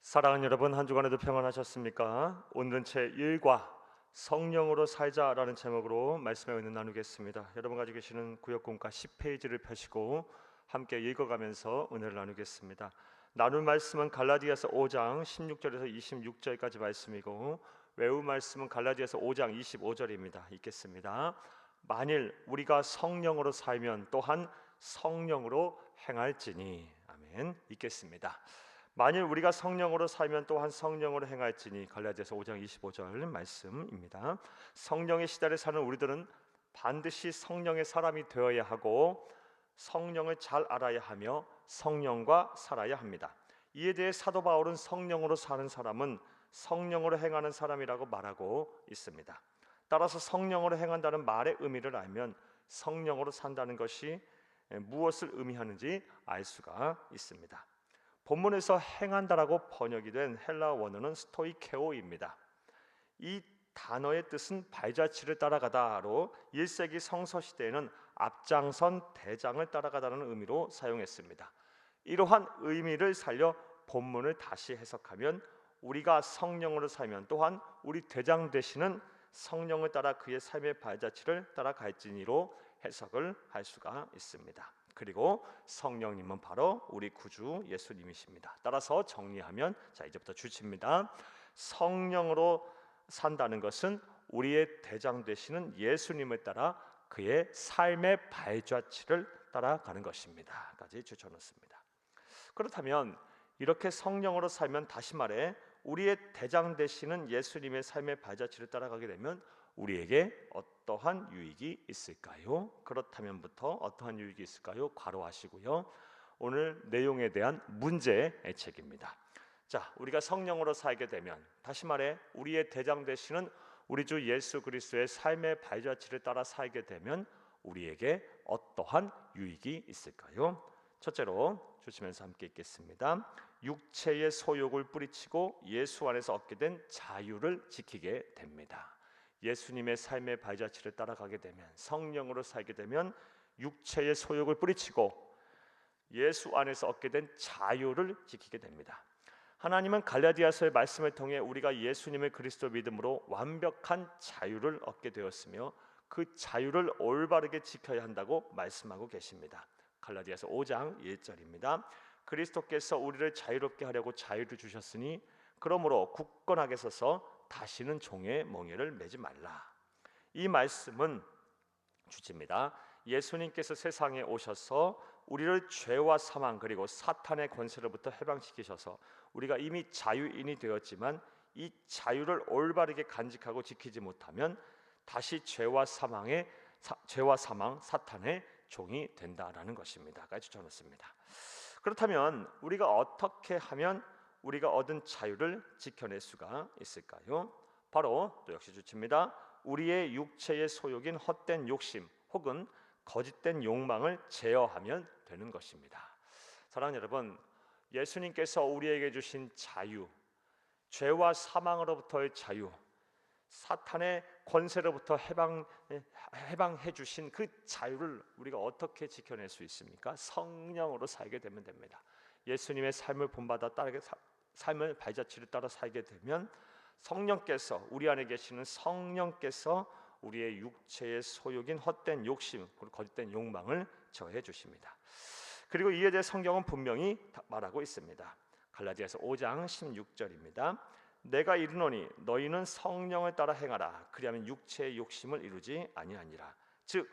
사랑하는 여러분, 한 주간에도 평안하셨습니까? 오늘은 제1과 성령으로 살자라는 제목으로 말씀의 은혜 나누겠습니다. 여러분 가지고 계시는 구역공과 10페이지를 펴시고 함께 읽어가면서 은혜를 나누겠습니다. 나눌 말씀은 갈라디아서 5장 16절에서 26절까지 말씀이고, 외울 말씀은 갈라디아서 5장 25절입니다. 읽겠습니다. 만일 우리가 성령으로 살면 또한 성령으로 행할지니. 아멘. 읽겠습니다. 만일 우리가 성령으로 살면 또한 성령으로 행할지니. 갈라디아서 5장 25절 말씀입니다. 성령의 시대를 사는 우리들은 반드시 성령의 사람이 되어야 하고 성령을 잘 알아야 하며 성령과 살아야 합니다. 이에 대해 사도 바울은 성령으로 사는 사람은 성령으로 행하는 사람이라고 말하고 있습니다. 따라서 성령으로 행한다는 말의 의미를 알면 성령으로 산다는 것이 무엇을 의미하는지 알 수가 있습니다. 본문에서 행한다라고 번역이 된 헬라어 원어는 스토이케오입니다. 이 단어의 뜻은 발자취를 따라가다로 1세기 성서 시대에는 앞장선 대장을 따라가다는 의미로 사용했습니다. 이러한 의미를 살려 본문을 다시 해석하면 우리가 성령으로 살면 또한 우리 대장 되시는 성령을 따라 그의 삶의 발자취를 따라갈지니로 해석을 할 수가 있습니다. 그리고 성령님은 바로 우리 구주 예수님이십니다. 따라서 정리하면 이제부터 주치입니다. 성령으로 산다는 것은 우리의 대장 되시는 예수님을 따라 그의 삶의 발자취를 따라가는 것입니다. 까지 주쳐놓습니다. 그렇다면 이렇게 성령으로 살면, 다시 말해 우리의 대장 되시는 예수님의 삶의 발자취를 따라가게 되면 우리에게 어떠한 유익이 있을까요? 그렇다면부터 어떠한 유익이 있을까요? 괄호하시고요. 오늘 내용에 대한 문제의 책입니다. 자, 우리가 성령으로 살게 되면, 다시 말해 우리의 대장 되시는 우리 주 예수 그리스도의 삶의 발자취를 따라 살게 되면 우리에게 어떠한 유익이 있을까요? 첫째로 주시면서 함께 읽겠습니다. 육체의 소욕을 뿌리치고 예수 안에서 얻게 된 자유를 지키게 됩니다. 예수님의 삶의 발자취를 따라가게 되면, 성령으로 살게 되면 육체의 소욕을 뿌리치고 예수 안에서 얻게 된 자유를 지키게 됩니다. 하나님은 갈라디아서의 말씀을 통해 우리가 예수님의 그리스도 믿음으로 완벽한 자유를 얻게 되었으며 그 자유를 올바르게 지켜야 한다고 말씀하고 계십니다. 갈라디아서 5장 1절입니다. 그리스도께서 우리를 자유롭게 하려고 자유를 주셨으니 그러므로 굳건하게 서서 다시는 종의 멍에를 매지 말라. 이 말씀은 주제입니다. 예수님께서 세상에 오셔서 우리를 죄와 사망 그리고 사탄의 권세로부터 해방시키셔서 우리가 이미 자유인이 되었지만 이 자유를 올바르게 간직하고 지키지 못하면 다시 죄와 사망, 사탄의 종이 된다라는 것입니다. 까지 적어놓습니다. 그렇다면 우리가 어떻게 하면 우리가 얻은 자유를 지켜낼 수가 있을까요? 바로 또 역시 주칩니다. 우리의 육체의 소욕인 헛된 욕심 혹은 거짓된 욕망을 제어하면 되는 것입니다. 사랑하는 여러분, 예수님께서 우리에게 주신 자유, 죄와 사망으로부터의 자유, 사탄의 권세로부터 해방해 주신 그 자유를 우리가 어떻게 지켜낼 수 있습니까? 성령으로 살게 되면 됩니다. 예수님의 삶을 본받아 따르게 삶을 발자취를 따라 살게 되면 성령께서, 우리 안에 계시는 성령께서 우리의 육체의 소욕인 헛된 욕심 그리고 거짓된 욕망을 저해 주십니다. 그리고 이에 대해 성경은 분명히 말하고 있습니다. 갈라디아서 5장 16절입니다. 내가 이르노니 너희는 성령을 따라 행하라. 그리하면 육체의 욕심을 이루지 아니하니라. 즉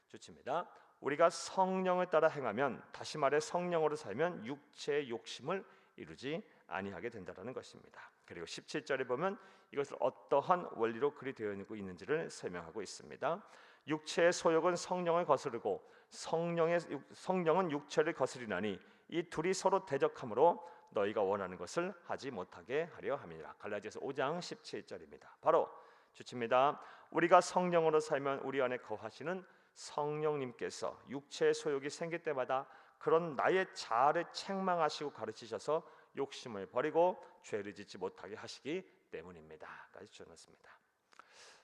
좋습니다. 우리가 성령을 따라 행하면, 다시 말해 성령으로 살면 육체의 욕심을 이루지 아니하게 된다는 것입니다. 그리고 17절에 보면 이것을 어떠한 원리로 그리 되어 있는지를 설명하고 있습니다. 육체의 소욕은 성령을 거스르고 성령은 육체를 거스리나니 이 둘이 서로 대적하므로 너희가 원하는 것을 하지 못하게 하려 함이니라. 갈라디아서 5장 17절입니다. 바로 주칩니다. 우리가 성령으로 살면 우리 안에 거하시는 성령님께서 육체의 소욕이 생길 때마다 그런 나의 자아를 책망하시고 가르치셔서 욕심을 버리고 죄를 짓지 못하게 하시기 때문입니다. 까지 주셨습니다.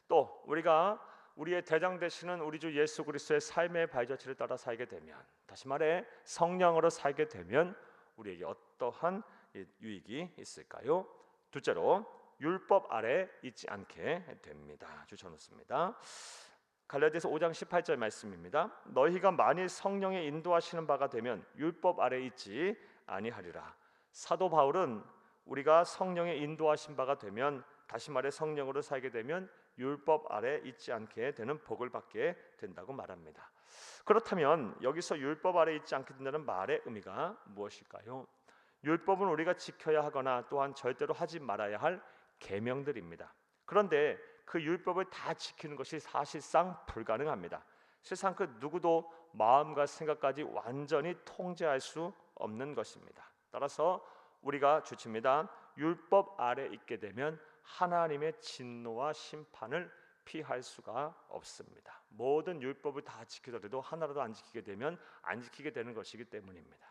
또 우리가 우리의 대장 되시는 우리 주 예수 그리스도의 삶의 발자취를 따라 살게 되면, 다시 말해 성령으로 살게 되면 우리에게 어떠한 유익이 있을까요? 둘째로 율법 아래 있지 않게 됩니다. 주쳐놓습니다. 갈라디아서 5장 18절 말씀입니다. 너희가 만일 성령의 인도하시는 바가 되면 율법 아래 있지 아니하리라. 사도 바울은 우리가 성령의 인도하신 바가 되면, 다시 말해 성령으로 살게 되면 율법 아래 있지 않게 되는 복을 받게 된다고 말합니다. 그렇다면 여기서 율법 아래 있지 않게 된다는 말의 의미가 무엇일까요? 율법은 우리가 지켜야 하거나 또한 절대로 하지 말아야 할 계명들입니다. 그런데 그 율법을 다 지키는 것이 사실상 불가능합니다. 세상 그 누구도 마음과 생각까지 완전히 통제할 수 없는 것입니다. 따라서 우리가 주칩니다. 율법 아래 있게 되면 하나님의 진노와 심판을 피할 수가 없습니다. 모든 율법을 다 지키더라도 하나라도 안 지키게 되면 안 지키게 되는 것이기 때문입니다.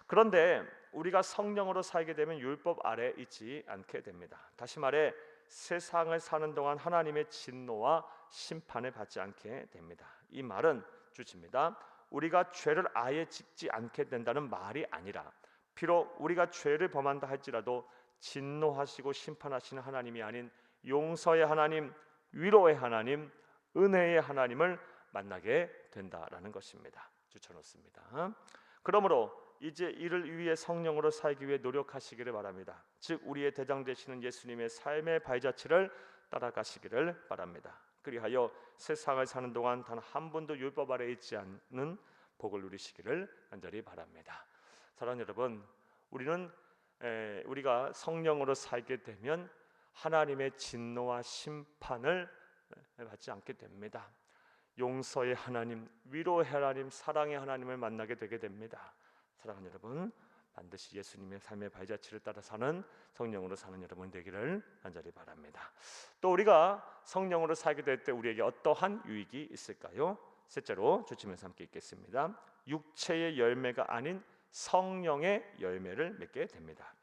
그런데 우리가 성령으로 살게 되면 율법 아래 있지 않게 됩니다. 다시 말해 세상을 사는 동안 하나님의 진노와 심판을 받지 않게 됩니다. 이 말은 주칩니다. 우리가 죄를 아예 짓지 않게 된다는 말이 아니라, 비록 우리가 죄를 범한다 할지라도 진노하시고 심판하시는 하나님이 아닌 용서의 하나님, 위로의 하나님, 은혜의 하나님을 만나게 된다라는 것입니다. 주쳐놓습니다. 그러므로 이제 이를 위해 성령으로 살기 위해 노력하시기를 바랍니다. 즉 우리의 대장 되시는 예수님의 삶의 발자취를 따라가시기를 바랍니다. 그리하여 세상을 사는 동안 단 한 번도 율법 아래 있지 않는 복을 누리시기를 간절히 바랍니다. 사랑하는 여러분, 우리가 성령으로 살게 되면 하나님의 진노와 심판을 받지 않게 됩니다. 용서의 하나님, 위로의 하나님, 사랑의 하나님을 만나게 되게 됩니다. 사랑하는 여러분, 반드시 예수님의 삶의 발자취를 따라 사는 성령으로 사는 여러분 되기를 간절히 바랍니다. 또 우리가 성령으로 살게 될 때 우리에게 어떠한 유익이 있을까요? 셋째로 주치면서 함께 읽겠습니다. 육체의 열매가 아닌 성령의 열매를 맺게 됩니다.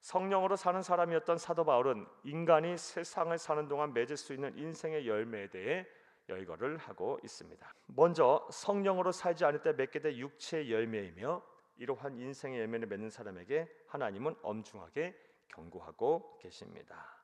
성령으로 사는 사람이었던 사도 바울은 인간이 세상을 사는 동안 맺을 수 있는 인생의 열매에 대해 열거를 하고 있습니다. 먼저 성령으로 살지 않을 때 맺게 될 육체의 열매이며, 이러한 인생의 열매를 맺는 사람에게 하나님은 엄중하게 경고하고 계십니다.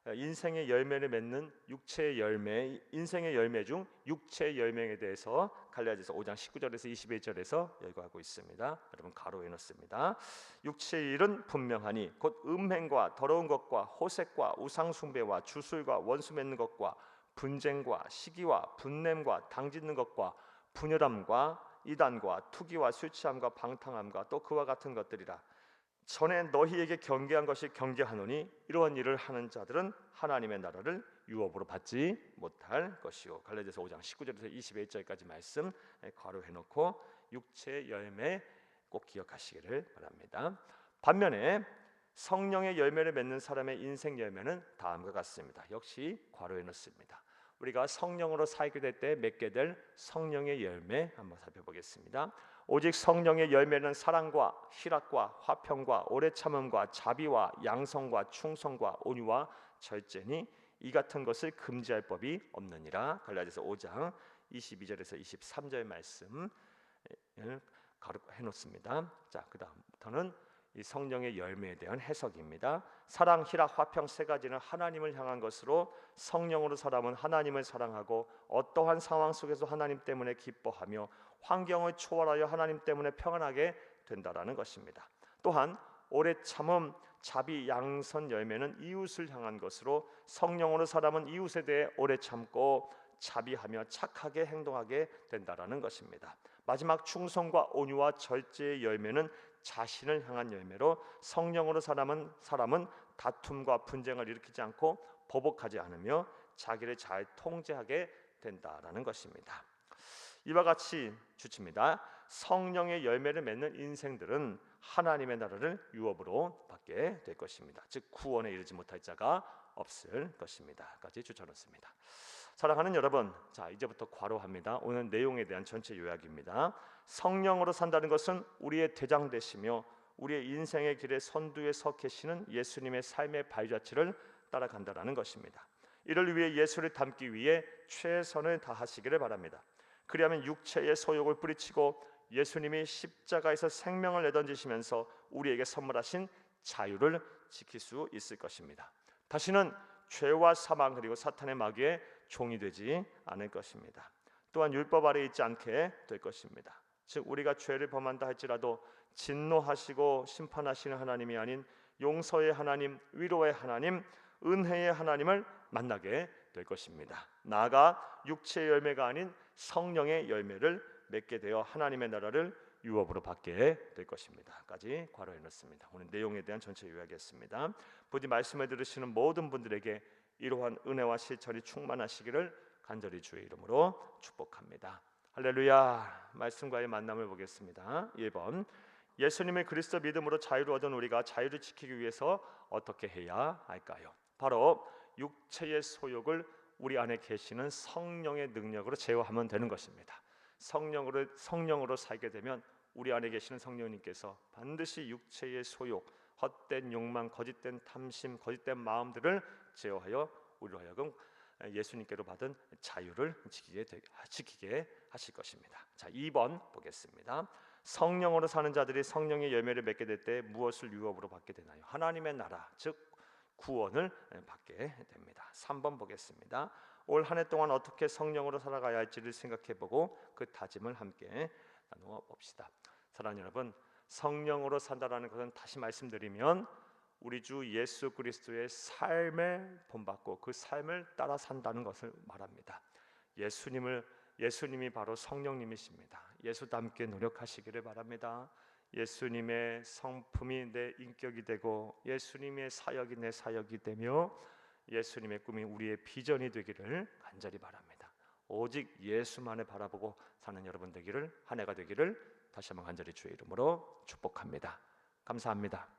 인생의 열매를 맺는 육체의 열매, 인생의 열매 중 육체의 열매에 대해서 갈라디아서 5장 19절에서 21절에서 열거하고 있습니다. 여러분 가로해 놓습니다. 육체의 일은 분명하니 곧 음행과 더러운 것과 호색과 우상 숭배와 주술과 원수 맺는 것과 분쟁과 시기와 분냄과 당짓는 것과 분열함과 이단과 투기와 술 취함과 방탕함과 또 그와 같은 것들이라. 전에 너희에게 경계한 것이 경계하노니 이러한 일을 하는 자들은 하나님의 나라를 유업으로 받지 못할 것이요. 갈라디아서 5장 19절에서 21절까지 말씀 괄호해 놓고 육체의 열매 꼭 기억하시기를 바랍니다. 반면에 성령의 열매를 맺는 사람의 인생 열매는 다음과 같습니다. 역시 괄호해 놓습니다. 우리가 성령으로 살게 될 때 맺게 될 성령의 열매 한번 살펴보겠습니다. 오직 성령의 열매는 사랑과 희락과 화평과 오래 참음과 자비와 양성과 충성과 온유와 절제니 이 같은 것을 금지할 법이 없느니라. 갈라디아서 5장 22절에서 23절 말씀을 가르해 놓습니다. 자, 그다음부터는 이 성령의 열매에 대한 해석입니다. 사랑, 희락, 화평 세 가지는 하나님을 향한 것으로 성령으로 사람은 하나님을 사랑하고 어떠한 상황 속에서 하나님 때문에 기뻐하며 환경을 초월하여 하나님 때문에 평안하게 된다라는 것입니다. 또한 오래 참음, 자비, 양선 열매는 이웃을 향한 것으로 성령으로 사람은 이웃에 대해 오래 참고 자비하며 착하게 행동하게 된다라는 것입니다. 마지막 충성과 온유와 절제의 열매는 자신을 향한 열매로 성령으로 사람은 다툼과 분쟁을 일으키지 않고 보복하지 않으며 자기를 잘 통제하게 된다라는 것입니다. 이와 같이 주칩니다. 성령의 열매를 맺는 인생들은 하나님의 나라를 유업으로 받게 될 것입니다. 즉 구원에 이르지 못할 자가 없을 것입니다. 까지 주쳐놓습니다. 사랑하는 여러분, 자 이제부터 괄호합니다. 오늘 내용에 대한 전체 요약입니다. 성령으로 산다는 것은 우리의 대장 되시며 우리의 인생의 길에 선두에 서 계시는 예수님의 삶의 발자취를 따라간다라는 것입니다. 이를 위해 예수를 닮기 위해 최선을 다하시기를 바랍니다. 그리하면 육체의 소욕을 뿌리치고 예수님이 십자가에서 생명을 내던지시면서 우리에게 선물하신 자유를 지킬 수 있을 것입니다. 다시는 죄와 사망 그리고 사탄의 마귀의 종이 되지 않을 것입니다. 또한 율법 아래에 있지 않게 될 것입니다. 즉 우리가 죄를 범한다 할지라도 진노하시고 심판하시는 하나님이 아닌 용서의 하나님, 위로의 하나님, 은혜의 하나님을 만나게 될 것입니다. 나아가 육체의 열매가 아닌 성령의 열매를 맺게 되어 하나님의 나라를 유업으로 받게 될 것입니다. 까지 괄호해 놓습니다. 오늘 내용에 대한 전체 요약이었습니다. 부디 말씀을 들으시는 모든 분들에게 이러한 은혜와 실천이 충만하시기를 간절히 주의 이름으로 축복합니다. 할렐루야. 말씀과의 만남을 보겠습니다. 1번, 예수님의 그리스도 믿음으로 자유를 얻은 우리가 자유를 지키기 위해서 어떻게 해야 할까요? 바로 육체의 소욕을 우리 안에 계시는 성령의 능력으로 제어하면 되는 것입니다. 성령으로 살게 되면 우리 안에 계시는 성령님께서 반드시 육체의 소욕, 헛된 욕망, 거짓된 탐심, 거짓된 마음들을 제어하여 우리로 하여금 예수님께로 받은 자유를 지키게 하실 것입니다. 자, 2번 보겠습니다. 성령으로 사는 자들이 성령의 열매를 맺게 될 때 무엇을 유업으로 받게 되나요? 하나님의 나라, 즉 구원을 받게 됩니다. 3번 보겠습니다. 올 한 해 동안 어떻게 성령으로 살아가야 할지를 생각해보고 그 다짐을 함께 나누어 봅시다. 사랑하는 여러분, 성령으로 산다라는 것은 다시 말씀드리면 우리 주 예수 그리스도의 삶을 본받고 그 삶을 따라 산다는 것을 말합니다. 예수님이 바로 성령님이십니다. 예수 닮게 노력하시기를 바랍니다. 예수님의 성품이 내 인격이 되고 예수님의 사역이 내 사역이 되며 예수님의 꿈이 우리의 비전이 되기를 간절히 바랍니다. 오직 예수만을 바라보고 사는 여러분 되기를, 한 해가 되기를 다시 한번 간절히 주의 이름으로 축복합니다. 감사합니다.